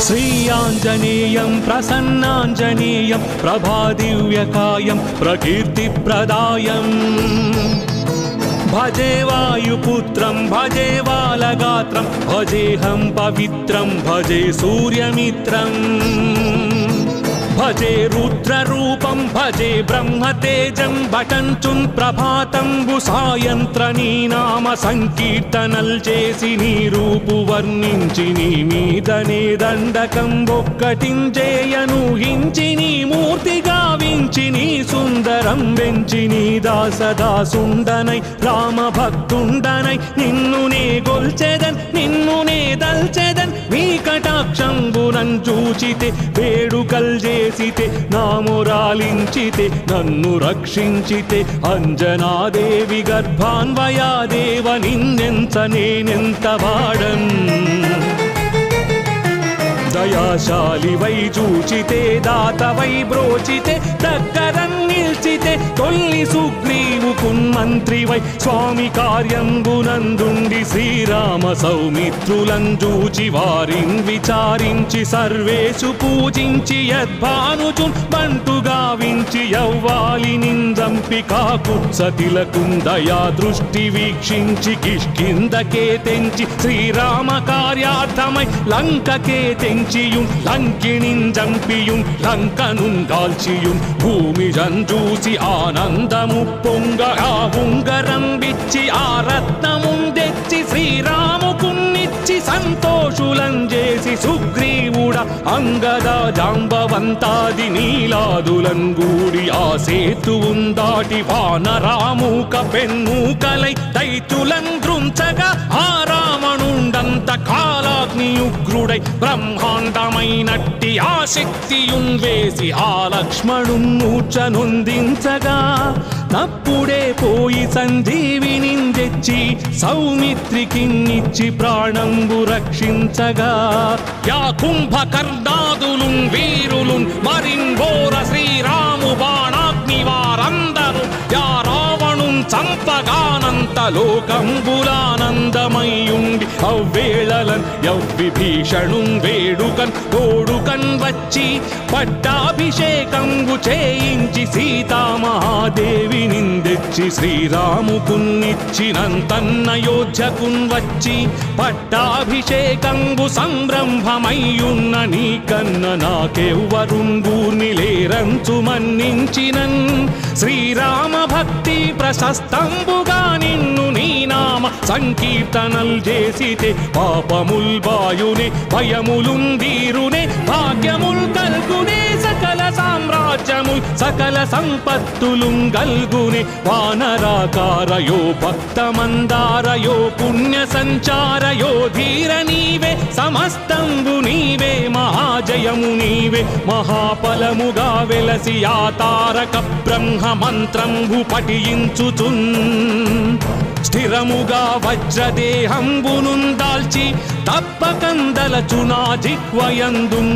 श्रीयाञ्जनेयं प्रसन्नाञ्जनेयं प्रभादिव्यकायं प्रकीर्तिप्रदायं भजे वायुपुत्रं भजे बालगात्रं भजेऽहं पवित्रं भजे सूर्यमित्रम् भजे रुद्ररूपं भजे ब्रह्मतेजं बटंचुं प्रभातं सायंत्रनी नाम संकीर्तनल చేసి నీ రూపు వర్ణించి నీ మీదనే దండకం ఒక్కటించేయను హించి నీ మూర్తి గావించి నీ సుందరం వెంచి నీ దాసదాసుండనై రామ భక్తుండనై నిన్ను నే గొల్చెదన్ నిన్ను నే దల్చెదన్ నీ కటాక్షంబునన్ చూచితే వేడుకల్ చేసితే నామురాలించితే నన్ను రక్షించితే అంజనాదేవి గర్భాన్వయాదేవ నిన్నెంత నేనెంత వాడన్ దయాశాలివై చూచితే దాతవై బ్రోచితే దగ్గరన్ నిల్చితే తొల్లి సుగ్రీవుకున్ మంత్రివై స్వామి కార్యంబునందుండి శ్రీరామ సౌమిత్రులం చూచి వారిన్ విచారించి సర్వేషు పూజించి యద్భానుచున్ బంటుగా వించి యవ్వాలి నిందంపి కాకుత్సతిలకున్ దయా దృష్టి వీక్షించి కిష్కిందకే తెంచి శ్రీరామ కార్యార్థమై లంకకే తెంచియుం లంకిణిన్ జంపియుం లంకనున్ గాల్చియుం భూమి జంజూసి ఆనందము పొంగ ఆ ఉంగరం బిచ్చి ఆ రత్నమున్ తెచ్చి శ్రీరాముకున్నిచ్చి సంతోషులం చేసి సుగ్రీవుడ అంగద జాంబవంతాది నీలాదులం గూడి ఆ సేతువున్ దాటి వానరామూక పెన్మూకలై దైత్యులం దృంచగా ఆ రావణుండంత కాలాగ్ని ఉగ్రుడై బ్రహ్మాండమైనట్టి ఆ శక్తియున్ వేసి ఆ లక్ష్మణున్ మూర్ఛనొందించగా తప్పుడే పోయి సంజీవిని తెచ్చి సౌమిత్రికిన్నిచ్చి ప్రాణంబు రక్షించగా యా కుంభకర్ణాదులున్ వీరులున్ మరిన్ ఘోర శ్రీరాము బాణాగ్ని వారందరూ యా రావణున్ చంపగానంత లోకంబులానందమయ్యుండి అవ్వేళలన్ యవ్విభీషణున్ వేడుకన్ తోడుకన్ వచ్చి పట్టాభిషేకంబు చేయించి సీతామహాదేవి నిందెచ్చి శ్రీరాముకున్నిచ్చినంతన్నయోధ్యకున్ వచ్చి పట్టాభిషేకంబు సంరంభమయ్యున్న నీకన్న నాకెవ్వరున్ గూర్నిలేరంచు మన్నించినన్ శ్రీరామ భక్తి ప్రశస్తంబుగా నిన్ను నీ నామ సంకీర్తనల్ చేసితే పాపముల్ బాయునే భయములున్ వీరునే భాగ్యముల్ కల్గునే సకల సామ్రాజ్యముల్ సకల సంపత్తులున్ గల్గునే వానరాకారయో భక్తమందారయో పుణ్య సంచారయో ధీర నీవే సమస్తంబు నీవే మహాజయము నీవే మహాఫలముగా వెలసి ఆ తారక బ్రహ్మ మంత్రంబు పఠించుచున్ స్థిరముగా వజ్రదేహంబునున్ దాల్చి తప్పకందలచునా జిహ్వయందున్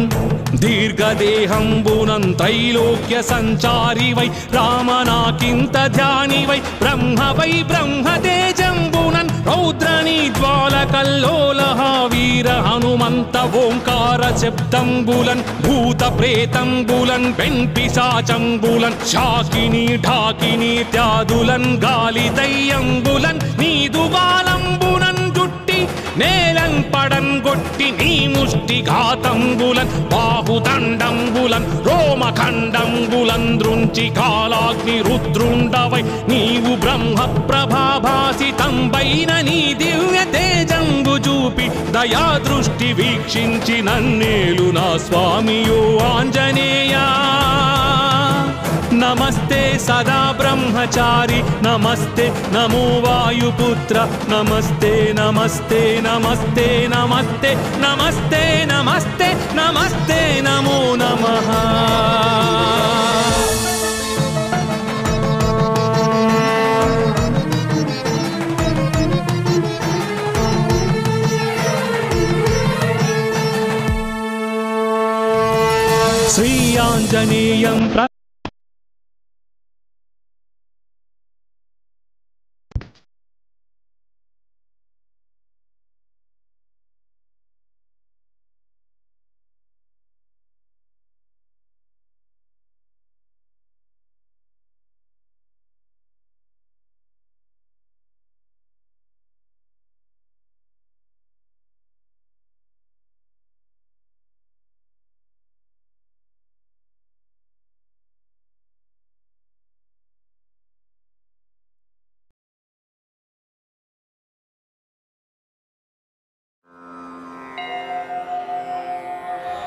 దీర్ఘదేహంబునం త్రైలోక్య సంచారివై రామనాకింత ధ్యానివై బ్రహ్మవై బ్రహ్మతేజంబునన్ రౌద్రనీ జ్వాలకల్లోలహ వీర హనుమంత ఓంకార శబ్దంబులన్ భూత ప్రేతంబులన్ వెంపిశాచంబులన్ శాకిని ఢాకిని త్యాదులన్ గాలి దయ్యంబులన్ నీదు బాలంబునన్ జుట్టి నేలన్ పడన్ గొట్టి నీ ముష్టి ఘాతంబులన్ బాహుదండంబులన్ రోమఖండంబులన్ దృంచి కాలాగ్ని రుద్రుండవై నీవు బ్రహ్మ ప్రభాభాసితంబైన నీ దివ్య తేజంబు చూపి దయా దృష్టి వీక్షించి నన్నేలు నా స్వామియో ఆంజనేయా नमस्ते सदा ब्रह्मचारी नमस्ते नमो वायुपुत्र नमस्ते नमस्ते नमस्ते नमस्ते नमस्ते नमस्ते नमस्ते नमो नमः श्री आंजनेयं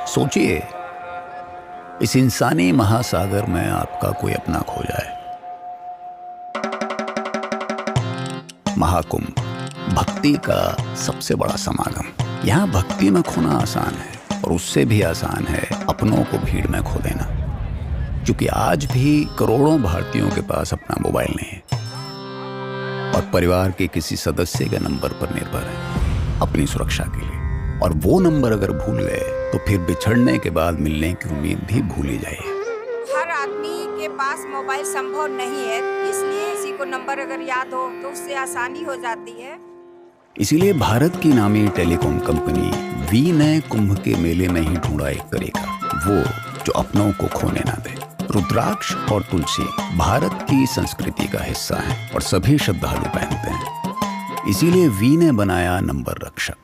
सोचिए, इस इंसानी महासागर में आपका कोई अपना खो जाए। महाकुंभ, भक्ति का सबसे बड़ा समागम। यहाँ भक्ति में खोना आसान है और उससे भी आसान है अपनों को भीड़ में खो देना, क्योंकि आज भी करोड़ों भारतीयों के पास अपना मोबाइल नहीं है और परिवार के किसी सदस्य के नंबर पर निर्भर है अपनी सुरक्षा के लिए। और वो नंबर अगर भूल गए तो फिर बिछड़ने के बाद मिलने की उम्मीद भी भूल ही जाइए। हर आदमी के पास मोबाइल संभव नहीं है, इसलिए किसी को नंबर अगर याद हो तो उससे आसानी हो जाती है। इसीलिए भारत की नामी टेलीकॉम कंपनी वी ने कुंभ के मेले में ही ढूंढा एक तरीका, वो जो अपनों को खोने ना दे। रुद्राक्ष और तुलसी भारत की संस्कृति का हिस्सा है और सभी श्रद्धालु पहनते हैं। इसीलिए वी ने बनाया नंबर रक्षक।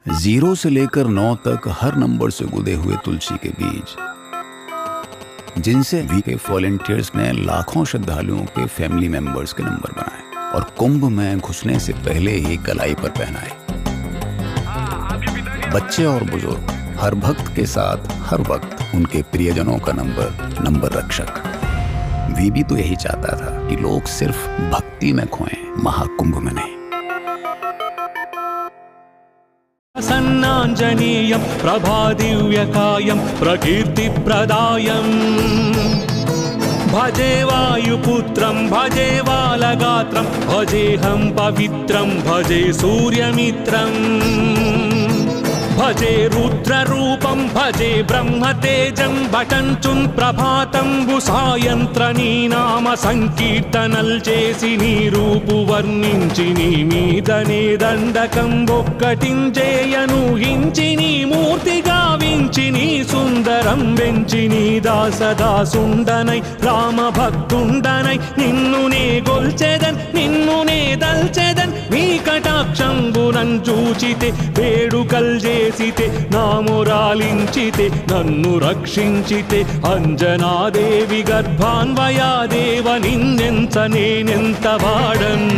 0 से लेकर 9 तक हर नंबर से गुदे हुए तुलसी के बीज, जिनसे वी के वॉलंटियर्स ने लाखों श्रद्धालुओं के फैमिली मेंबर्स के नंबर बनाए और कुंभ में घुसने से पहले ही कलाई पर पहनाए। बच्चे और बुजुर्ग हर भक्त के साथ हर वक्त उनके प्रियजनों का नंबर रक्षक। वी भी तो यही चाहता था कि लोग सिर्फ भक्ति में खोएं, महाकुंभ में नहीं। प्रसन्नाञ्जनेयं प्रभादिव्यकायं प्रकीर्तिप्रदायम् भजे वायुपुत्रं भजे बालगात्रं भजेऽहं पवित्रं भजे सूर्यमित्रम् भजे रुद्ररूपं भजे ब्रह्मतेजं भटञ्चुन् ప్రభాతంబు సాయంత్రనీ నామ సంకీర్తనల్ చేసి నీ రూపు వర్ణించి నీ మీదనే దండకంబొక్కటించేయను హించి నీ మూర్తి గావించి నీ సుందరం వెంచి నీ దాసదాసుండనై రామ భక్తుండనై నిన్ను నే గొల్చెదన్ నిన్ను నే దల్చెదన్ నీ కటాక్షంబునం చూచితే వేడుకల్ చేసితే నామురాలించితే నన్ను రక్షించితే అంజనాదేవి గర్భాన్వయాదేవ నిన్నెంత నేనెంత వాడన్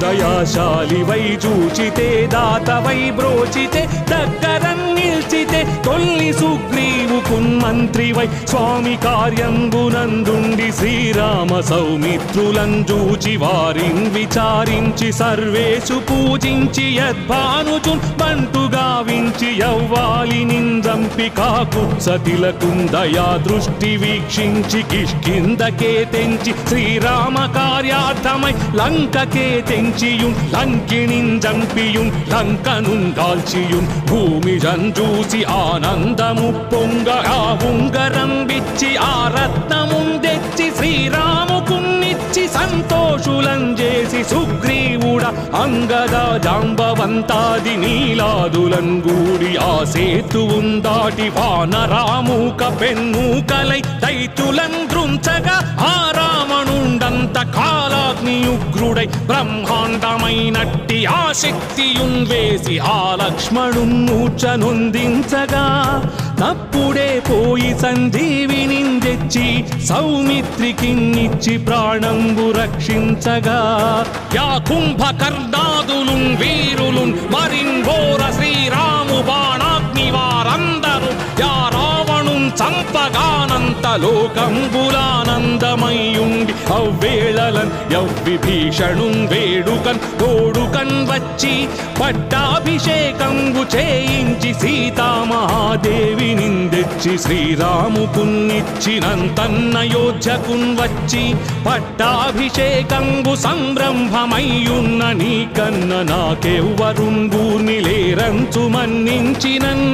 దయాశాలి వై చూచితే దాత వై బ్రోచితే దగ్గరన్ నిల్చితే తొల్లి సుగ్రీవు కున్మంత్రి వై స్వామి కార్యంబునందుండి శ్రీరామ సౌమిత్రులను చూచి వారిన్ విచారించి సర్వేషు పూజించి యద్భానుచున్ బంటు గావించి యవ్వాలి నిందంపి కాకుత్సతిలకుందయా దృష్టి వీక్షించి కిష్కిందకే తెంచి శ్రీరామ కార్యార్థమై లంకకే తెంచియున్ లంకిణిన్ జంపియున్ లంకనున్ దాల్చియున్ భూమి జంజూసి ఆనందము పొంగ ఆ ఉంగరం బిచ్చి ఆ రత్నమున్ తెచ్చి శ్రీరాముకున్నిచ్చి సంతోషులం చేసి సుగ్రీవుడ అంగద జాంబవంతాది నీలాదులం గూడి ఆ సేతువున్ దాటి వానరామూక పెన్మూకలై దైత్యులం దృంచగా ఆ రావణుండంత కాలాగ్నియుగ్రుడై బ్రహ్మాండమైనట్టి ఆ శక్తియున్ వేసి ఆ లక్ష్మణున్ మూర్ఛనొందించగా తప్పుడే పోయి సంజీవిని తెచ్చి సౌమిత్రికిన్నిచ్చి ప్రాణంబు రక్షించగా యా కుంభకర్ణాదులున్ వీరులున్ మరిన్ ఘోర శ్రీరాము బాణాగ్ని వారందరూ యా రావణున్ చంపగానంత లోకంబులానందమయ్యుండి అవ్వేళలన్ యవ్విభీషణున్ వేడుకన్ తోడుకన్ వచ్చి పట్టాభిషేకంబు చేయించి సీతామహాదేవి నిందెచ్చి శ్రీరాముకున్నిచ్చినంతన్నయోధ్యకున్ వచ్చి పట్టాభిషేకంబు సంరంభమయ్యున్న నీకన్న నాకెవ్వరున్ గూర్ని లేరంచు మన్నించినన్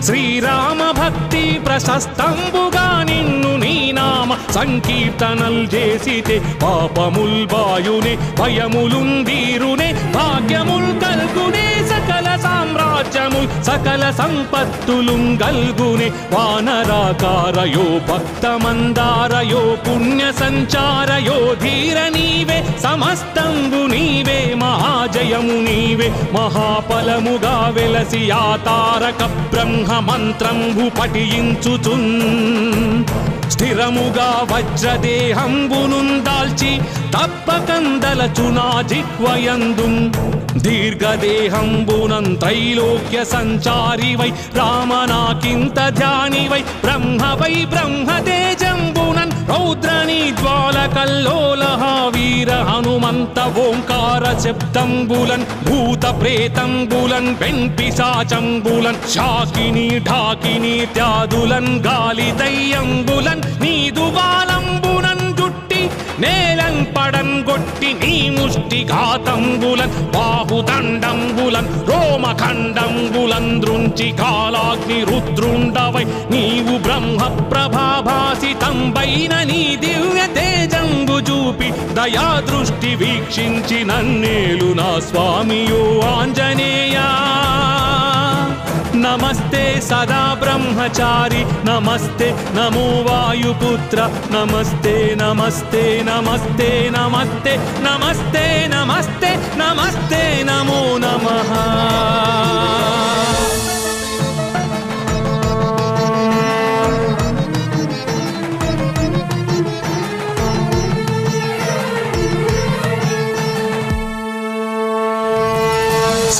శ్రీరామ భక్తి ప్రశస్తంబుగా నిన్ను నీ నామ సంకీర్తనల్ చేసితే పాపముల్ బాయునే భయములున్ దీరునే భాగ్యముల్ కల్గునే సకల సామ్రాజ్యముల్ సకల సంపత్తులున్ గల్గునే వానరాకారయో భక్తమందారయో పుణ్య సంచారయో ధీర నీవే సమస్తంబు నీవే మహాజయము నీవే మహాఫలముగా వెలసి ఆ తారక బ్రహ్మ మంత్రంబు పఠించుచున్ స్థిరముగా వజ్రదేహంబునున్ దాల్చి తప్పకందలచునా జిహ్వయందున్ దీర్ఘదేహంబునం త్రైలోక్య त्रैलोक्य संचारि वै रामनाकिंत ध्यानि वै ब्रह्मतेजंबुनन् रौद्रनी ज्वालकल्लोलः वीर हनुमंत ओंकार शब्दंबुलन् भूत प्रेतंबुलन् वेंपिशाचंबुलन् शाकिनी ढाकिनी त्यादुलन् गाली दय्यंबुलन् नीदुवालंबुलन् నేలం పడం గొట్టి నీ ముష్టి ఘాతంబులన్ బాహుదండంబులన్ రోమఖండంబులన్ దృంచి కాలాగ్ని రుద్రుండవై నీవు బ్రహ్మ ప్రభాభాసితంబైన నీ దివ్య తేజంబు చూపి దయా దృష్టి వీక్షించి నన్నేలు నా స్వామియో ఆంజనేయా नमस्ते सदा ब्रह्मचारी नमस्ते नमो वायुपुत्र नमस्ते नमस्ते नमस्ते नमस्ते नमस्ते नमस्ते नमस्ते नमो नमः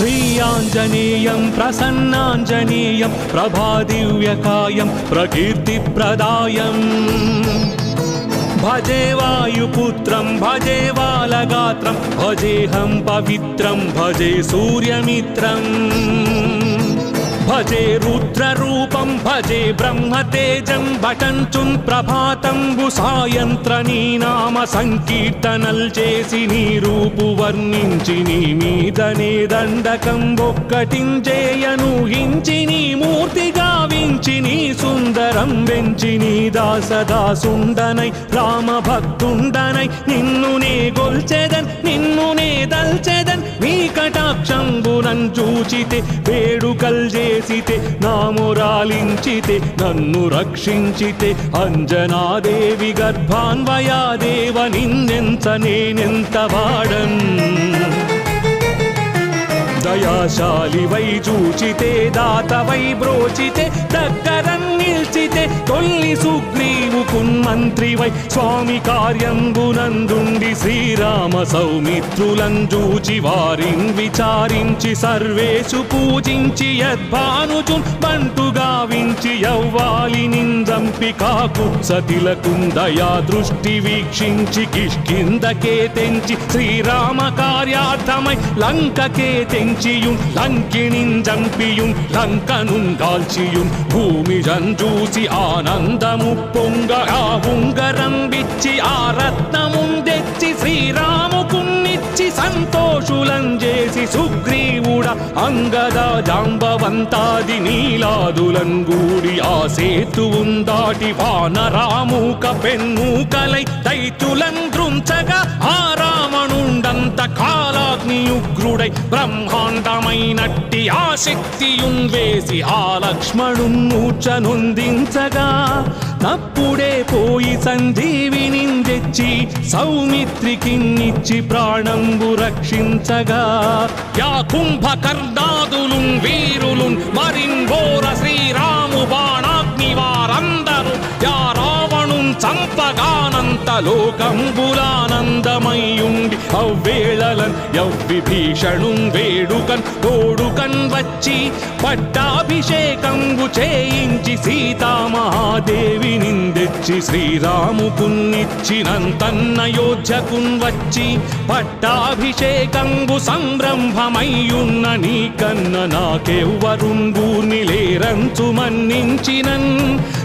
श्रीयाञ्जनेयं प्रसन्नाञ्जनेयं प्रभादिव्यकायं प्रकीर्तिप्रदायं भजे वायुपुत्रं भजे बालगात्रं भजेऽहं पवित्रं भजे सूर्यमित्रम् भजे रुद्ररूपं भजे ब्रह्मतेजं बटंचुन् प्रभाతంబు సాయంత్ర నీ నామ సంకీర్తనల్ చేసి నీ రూపు వర్ణించి నీ మీదనే దండకం ఒక్కటించేయను హించి నీ మూర్తి గావించి నీ సుందరం వెంచి నీ దాసదాసుండనై రామ భక్తుండనై నిన్ను నే గొల్చెదన్ నిన్ను నే దల్చెదన్ నీ కటాక్షంబునన్ చూచితే వేడుకల్ చేసితే నామురాలించితే నన్ను రక్షించితే అంజనాదేవి గర్భాన్వయాదేవ నిన్నెంత నేనెంత వాడన్ దయాశాలి వై చూచితే దాత వై బ్రోచితే దగ్గరం నిల్చితే తొల్లి సుగ్రీవు కున్మంత్రి వై స్వామి కార్యంబునందుండి శ్రీరామ సౌమిత్రులం చూచి వారిన్ విచారించి సర్వేషు పూజించి యద్భానుచున్ బంటు గావించి యవ్వాలి నిందంపి కాకుత్సతిలకుం దయా దృష్టి వీక్షించి కిష్కిందకే తెంచి శ్రీరామ కార్యార్థమై లంకకే తెంచియుం లంకిణిన్ జంపియుం లంకనున్ కాల్చియుం భూమి జంజూసి ఆనందము పొంగ ఆ ఉంగరం విచ్చి ఆ రత్నమున్ తెచ్చి శ్రీరాముకున్నిచ్చి సంతోషులం చేసి సుగ్రీవుడ అంగద జాంబవంతాది నీలాదులం గూడి ఆ సేతువున్ దాటి వానరామూక పెన్మూకలై దైత్యులం దృంచగా ఆ రావణుండంత కాలాగ్నియుగ్రుడై బ్రహ్మాండమైనట్టి ఆ శక్తియున్ వేసి ఆ లక్ష్మణున్ మూర్ఛనొందించగా తప్పుడే పోయి సంజీవిని తెచ్చి సౌమిత్రికిన్నిచ్చి ప్రాణంబు రక్షించగా యా కుంభకర్ణాదులున్ వీరులున్ మరింఘోర శ్రీరాము బాణాగ్ని వారందరూ యా రావణున్ చంపగానంత లోకంబులానందమయ్యుండి అవ్వేళలన్ యవ్విభీషణున్ వేడుకన్ తోడుకన్ వచ్చి పట్టాభిషేకంబు చేయించి సీతామహాదేవి నిందెచ్చి శ్రీరాముకున్నిచ్చినంతన్నయోధ్యకున్ వచ్చి పట్టాభిషేకంబు సంరంభమయ్యున్న నీకన్న నాకెవ్వరున్ గూర్ని లేరంచు మన్నించినన్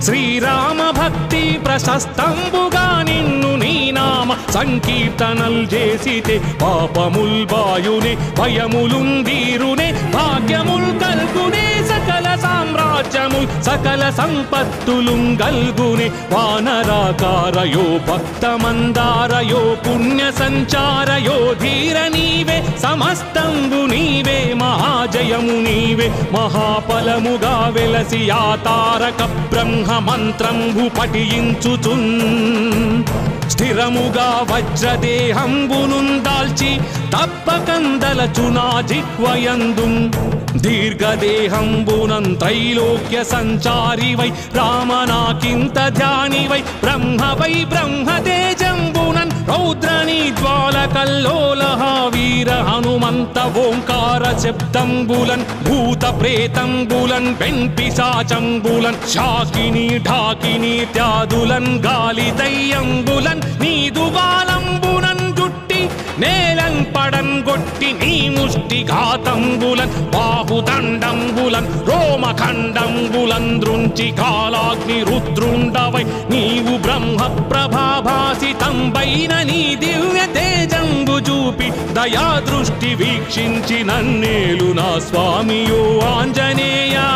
శ్రీరామ భక్తి ప్రశస్తంబుగా నిన్ను నీ నామ సంకీర్తనల్ చేసితే పాపముల్ బాయునే భయములున్ దీరునే భాగ్యముల్ కల్గునే సకల సామ్రాజ్యముల్ సకల సంపత్తులుం గల్గునే వానరాకారయో భక్తమందారయో పుణ్య సంచారయో ధీర నీవే సమస్తంబు నీవే మహాజయము నీవే మహాఫలముగా వెలసి ఆ తారక బ్రహ్మ మంత్రంబు పఠించుచున్ స్థిరముగా వజ్రదేహంబునున్ దాల్చి తప్పకందలచునా జిహ్వయందుం దీర్ఘదేహంబునం త్రైలోక్య సంచారి వై రామనాకింత ధ్యాని వై బ్రహ్మతేజంబునన్ రౌద్రని జ్వాలకల్లోలః వీర హనుమంత ఓంకార శబ్దంబులన్ భూత ప్రేతంబులన్ వెంపిశాచంబులన్ శాకిని ఢాకిని త్యాదులన్ గాలి దయ్యంబులన్ నీదు బాలంబునన్ జుట్టి నేలన్ పడన్ గొట్టి నీ ముష్టి ఘాతంబులన్ బాహుదండంబులన్ రోమఖండంబులన్ దృంచి కాలాగ్ని రుద్రుండవై నీవు బ్రహ్మ ప్రభాభాసితంబైన నీ దివ్య తేజంబు చూపి దయా దృష్టి వీక్షించి నన్నేలు నా స్వామియో ఆంజనేయా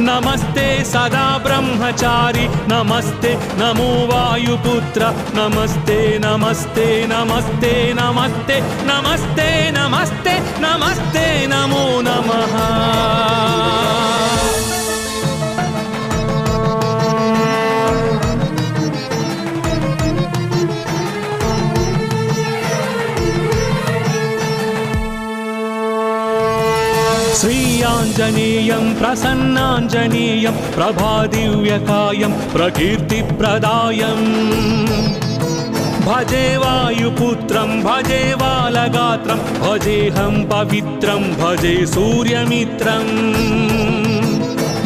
నమస్తే సదా బ్రహ్మచారి నమస్తే నమో వాయుపుత్ర నమస్తే నమస్తే నమస్తే నమస్తే నమస్తే నమస్తే నమస్తే నమో నమః శ్రీయాంజనేయం ప్రసన్నాంజనేయం ప్రభాదివ్యకాయం ప్రకీర్తిప్రదాయం భజే వాయుపుత్రం భజే బాలగాత్రం భజేహం పవిత్రం భజే సూర్యమిత్రం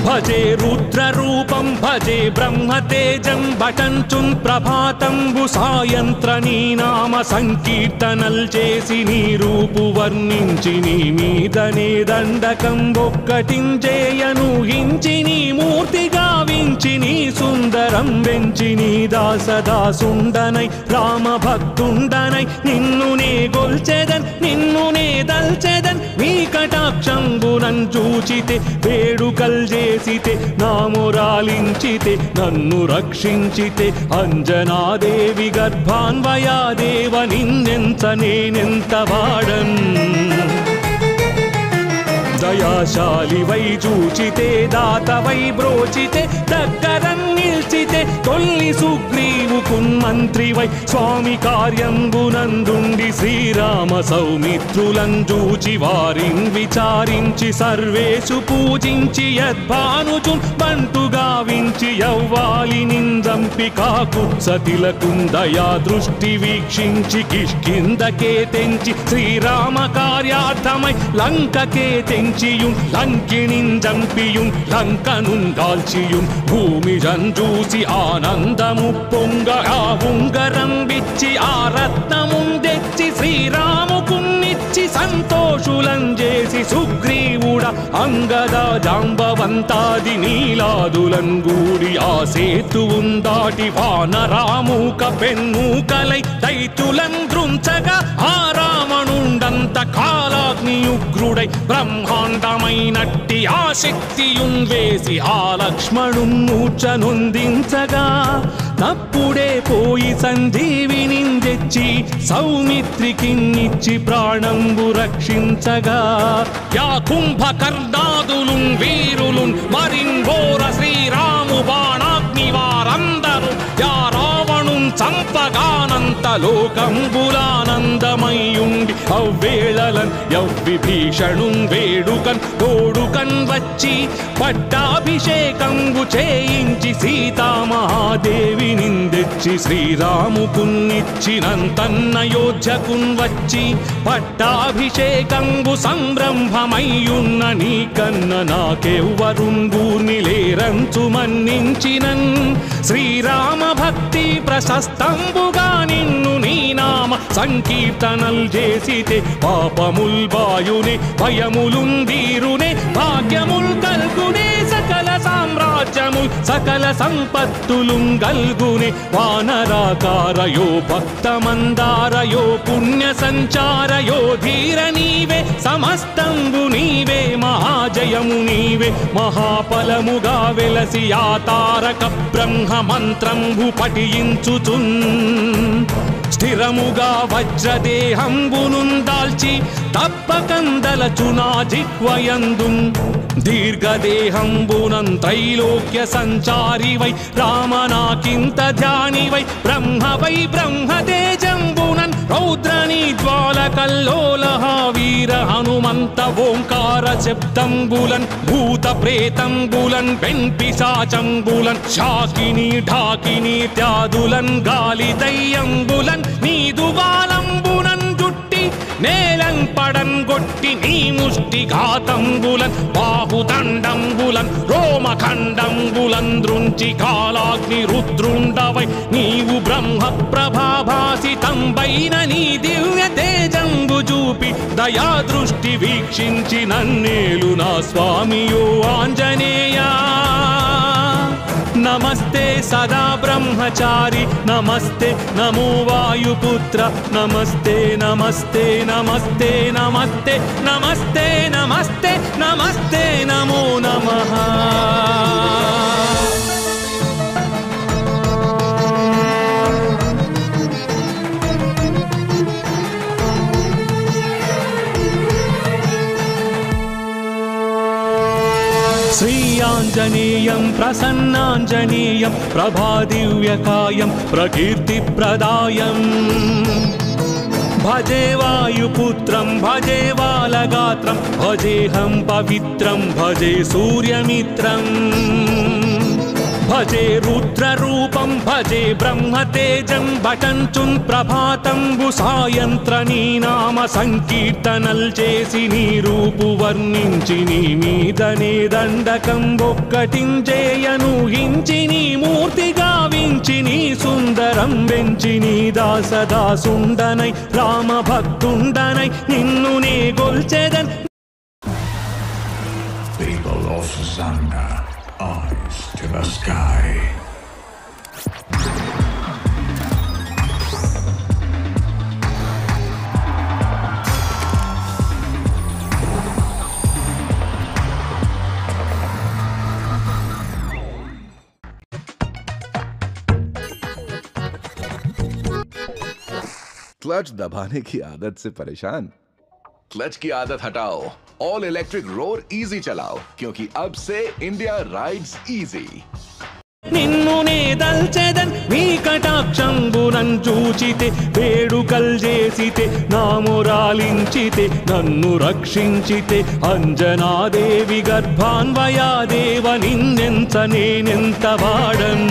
భజే రుద్రరూపం భజే బ్రహ్మతేజం భటంచున్ ప్రభాతంబు సాయంత్ర నీ నామ సంకీర్తనల్ చేసి నీ రూపు వర్ణించి నీ మీదనే దండకం ఒక్కటించేయను హించి నీ మూర్తి గావించి నీ సుందరం వెంచి నీ దాసదాసుండనై రామ భక్తుండనై నిన్ను నే గొల్చెదన్ నిన్ను నే దల్చెదన్ నీ కటాక్షంబునన్ చూచితే వేడుకల్ చేసితే నామురాలించితే నన్ను రక్షించితే అంజనాదేవి గర్భాన్వయాదేవ నిన్నెంత నేనెంత వాడన్ దయాశాలి వై చూచితే దాత వై బ్రోచితే దగ్గరన్ నిల్చితే తొల్లి సుగ్రీవుకున్ మంత్రి వై స్వామి కార్యంబునందుండి శ్రీరామ సౌమిత్రులను చూచి వారిన్ విచారించి సర్వేషు పూజించి యద్భానుజున్ బంటు గావించి యవ్వాలి నిందంపి కాకుత్సతిలకున్ దయా దృష్టి వీక్షించి కిష్కిందకే తెంచి శ్రీరామ కార్యార్థమై లంకకే తెంచియుం లంకిణిన్ జంపియుం లంకనున్ గాల్చియుం భూమి జంజూసి ఆనందము పొంగ ఆ ఉంగరం విచ్చి ఆ రత్నమున్ తెచ్చి శ్రీరాముకున్నిచ్చి సంతోషులం చేసి సుగ్రీవుడ అంగద జాంబవంతాది నీలాదులం గూడి ఆ సేతువున్ దాటి వానరామూక పెన్మూకలై దైతులం దృంచగా ఆ రావణుండంత కాలాగ్ని ఉగ్రుడై బ్రహ్మాండమైనట్టి ఆ శక్తియున్ వేసి ఆ లక్ష్మణున్ మూర్ఛనొందించగా తప్పుడే పోయి సంజీవిని తెచ్చి సౌమిత్రికిన్నిచ్చి ప్రాణంబు రక్షించగా యా కుంభకర్ణాదులున్ వీరులున్ మరిన్ఘోర శ్రీరాము బాణాగ్ని వారందరూ యా రావణున్ చంపగానంత లోకంబులానందమయ్యుండి అవ్వేళలన్ యవ్విభీషణున్ వేడుకన్ తోడుకన్ వచ్చి పట్టాభిషేకంబు చేయించి సీతామహాదేవి నిందెచ్చి శ్రీరాముకున్నిచ్చినంతన్నయోధ్యకున్ వచ్చి పట్టాభిషేకంబు సంరంభమయ్యున్న నీకన్న నాకెవ్వరున్ గూర్నిలేరంచు మన్నించినన్ శ్రీరామ భక్తి ప్రశస్తంబుగా నిన్ను నీ నామ సంకీర్తనల్ చేసితే పాపముల్ బాయునే భయములున్ దీరునే భాగ్యముల్ కల్గునే సకల సామ్రాజ్యముల్ సకల సంపత్తులున్ గల్గునే వానరాకారయో భక్తమందారయో పుణ్య సంచారయో ధీర నీవే సమస్తంబు నీవే మహాజయము నీవే మహాఫలముగా వెలసి ఆ తారక బ్రహ్మ మంత్రంబు పఠించుచున్ స్థిరముగా వజ్రదేహంబునున్ దాల్చి తప్పకందలచునా జిహ్వయందున్ దీర్ఘదేహంబునం త్రైలోక్య సంచారి వై రామనాకింత ధ్యాని వై బ్రహ్మతేజంబునన్ రౌద్రని జ్వాల కల్లోలహ వీర హనుమంత ఓంకార శబ్దంబులన్ భూత ప్రేతంబులన్ వెంపిశాచంబులన్ శాకిని ఢాకిని త్యాదులన్ గాలి దయ్యంబులన్ నీదు వాలంబులన్ జుట్టి నేలం పడన్ గొట్టి నీ ముష్టి ఘాతంబులన్ బాహుదండంబులన్ రోమఖండంబులన్ దృంచి కాలాగ్ని రుద్రుండవై నీవు బ్రహ్మ ప్రభాభాసితంబైన నీ దివ్య తేజంబు చూపి దయా దృష్టి వీక్షించి నన్నేలు నా స్వామియో ఆంజనేయా నమస్తే సదా బ్రహ్మచారి నమస్తే నమో వాయుపుత్ర నమస్తే నమస్తే నమస్తే నమస్తే నమస్తే నమస్తే నమస్తే నమో నమః శ్రీయాంజనేయం ప్రసన్నాంజనేయం ప్రభాదివ్యకాయం ప్రకీర్తిప్రదాయం భజే వాయుపుత్రం భజే బాలగాత్రం భజేహం పవిత్రం భజే సూర్యమిత్రం భజే రుద్రరూపం భజే బ్రహ్మతేజం భటంచున్ ప్రభాతంబు సాయంత్ర నీ నామ సంకీర్తనల్ చేసి నీ రూపు వర్ణించి నీ మీదనే దండకం ఒక్కటించేయను హించి నీ మూర్తి గావించి నీ సుందరం వెంచి నీ దాసదాసుండనై రామ భక్తుండనై నిన్ను నే గొల్చెదన్. People of Zanga, eyes to the sky. Clutch दबाने की आदत से परेशान? क्लच की आदत हटाओ, ऑल इलेक्ट्रिक रोर इजी चलाओ, क्योंकि अब से इंडिया राइड्स इजी. నిన్ను నే దల్చెదన్ నీ కటాక్షంబునన్ చూచితే వేడుకల్ చేసితే నా మొరాలించితే నన్ను రక్షించితే అంజనాదేవి గర్భాన్వయాదేవ నిన్నెంత నేనెంత వాడన్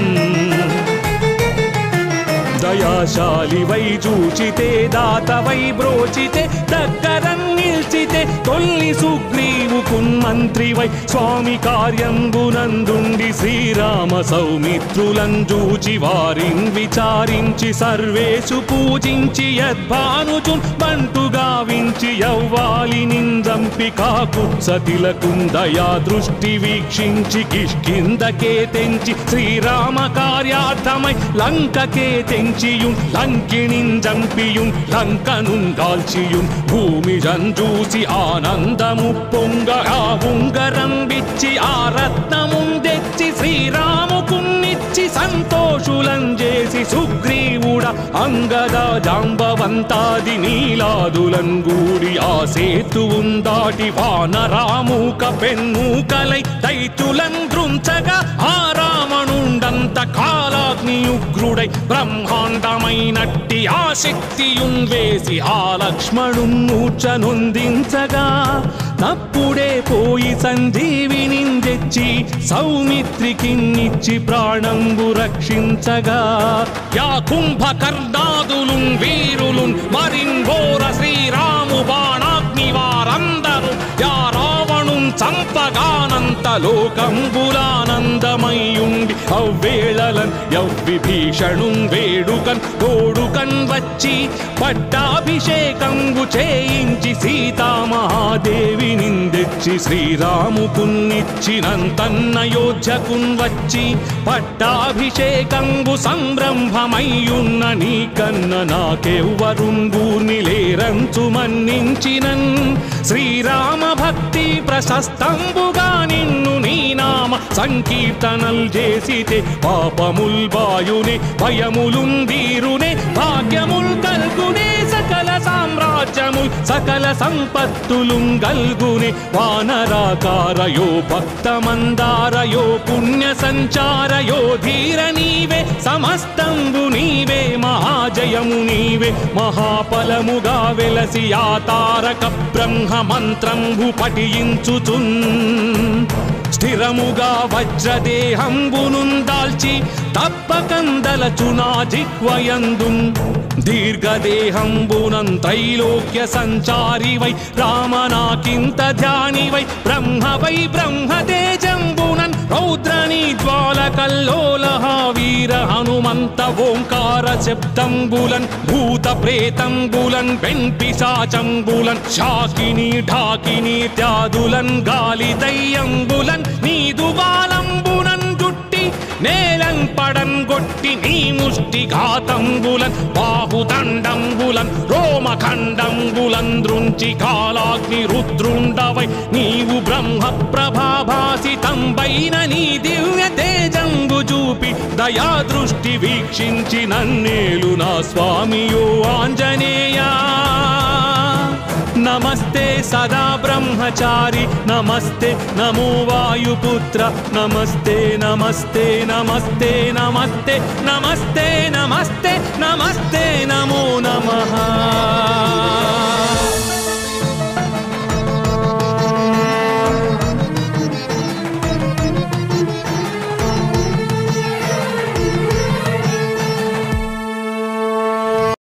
దయాశాలి వై చూచితే దాత వై బ్రోచితే దగ్గరన్ నిల్చితే తొల్లి సుగ్రీవు కున్మంత్రి వై స్వామి కార్యంబునందుండి శ్రీరామ సౌమిత్రులను చూచి వారిన్ విచారించి సర్వేషు పూజించి యద్భానుచున్ బంటు గావించి యవ్వాలి నిందంపి కాకుత్సతిలకుందయా దృష్టి వీక్షించి కిష్కిందకే తెంచి శ్రీరామ కార్యార్థమై లంకకే తెంచియున్ లంకిణిన్ జంపియున్ లంకనున్ దాల్చియున్ భూమి జంజూసి ఆనందము పొంగ ఆ ఉంగరం బిచ్చి ఆ రత్నమున్ తెచ్చి శ్రీరాముకున్నిచ్చి సంతోషులం చేసి సుగ్రీవుడ అంగద జాంబవంతాది నీలాదులం గూడి ఆ సేతువున్ దాటి వానరామూక పెన్మూకలై దైత్యులం దృంచగా ఆ రావణుండంత కాలాగ్ని ఉగ్రుడై బ్రహ్మాండమైనట్టి ఆ శక్తియున్ వేసి ఆ లక్ష్మణున్ మూర్ఛనొందించగా తప్పుడే పోయి సంజీవిని తెచ్చి సౌమిత్రికిన్నిచ్చి ప్రాణంబు రక్షించగా యా కుంభకర్ణాదులున్ వీరులున్ మరిన్ఘోర శ్రీరాము బాణాగ్ని వారందరూ యా రావణున్ చంపగానంత లోకంబులానందమయ్యుండి అవ్వేళలన్ యవ్విభీషణున్ వేడుకన్ తోడుకన్ వచ్చి పట్టాభిషేకంబు చేయించి సీతామహాదేవి నిందెచ్చి శ్రీరాముకున్నిచ్చినంతన్నయోధ్యకున్ వచ్చి పట్టాభిషేకంబు సంరంభమయ్యున్న నీకన్న నాకెవ్వరున్ గూర్ని లేరంచు మన్నించినన్ శ్రీరామ భక్తి ప్రశస్తంబుగా నిన్ను నీ నామ సంకీర్తనల్ చేసితే పాపముల్ బాయునే భయములున్ దీరునే భాగ్యముల్ కల్గునే సకల సామ్రాజ్యముల్ సకల సంపత్తులున్ గల్గునే వానరాకారయో భక్తమందారయో పుణ్య సంచారయో ధీర నీవే సమస్తంబు నీవే మహా మహాజయము నీవే మహాఫలముగా వెలసి ఆ తారక బ్రహ్మ మంత్రంబు పఠించుచున్ స్థిరముగా వజ్రదేహంబునుందాల్చి తప్పకందలచునా జిహ్వయందు దీర్ఘదేహంబునం త్రైలోక్య సంచారి వై రామనాకింత ధ్యాని వై బ్రహ్మతేజంబునన్ రౌద్రని జ్వాలకల్లోలహ వీర హనుమంత ఓంకార శబ్దంబులన్ భూత ప్రేతంబులన్ వెంపిశాచంబులన్ శాకిని ఢాకిని త్యాదులన్ గాలి దయ్యంబులన్ నీదు బాలంబునన్ జుట్టి నేలం పడం గొట్టి నీ ముష్టి ఘాతంబులన్ బాహుదండంబులన్ రోమఖండంబులన్ దృంచి కాలాగ్ని రుద్రుండవై నీవు బ్రహ్మ ప్రభాభాసితంబైన నీ దివ్య తేజంబు చూపి దయా దృష్టి వీక్షించి నన్నేలు నా స్వామియో ఆంజనేయా నమస్తే సదా బ్రహ్మచారి నమస్తే నమో వాయుపుత్ర నమస్తే నమస్తే నమస్తే నమస్తే నమస్తే నమస్తే నమస్తే నమో నమః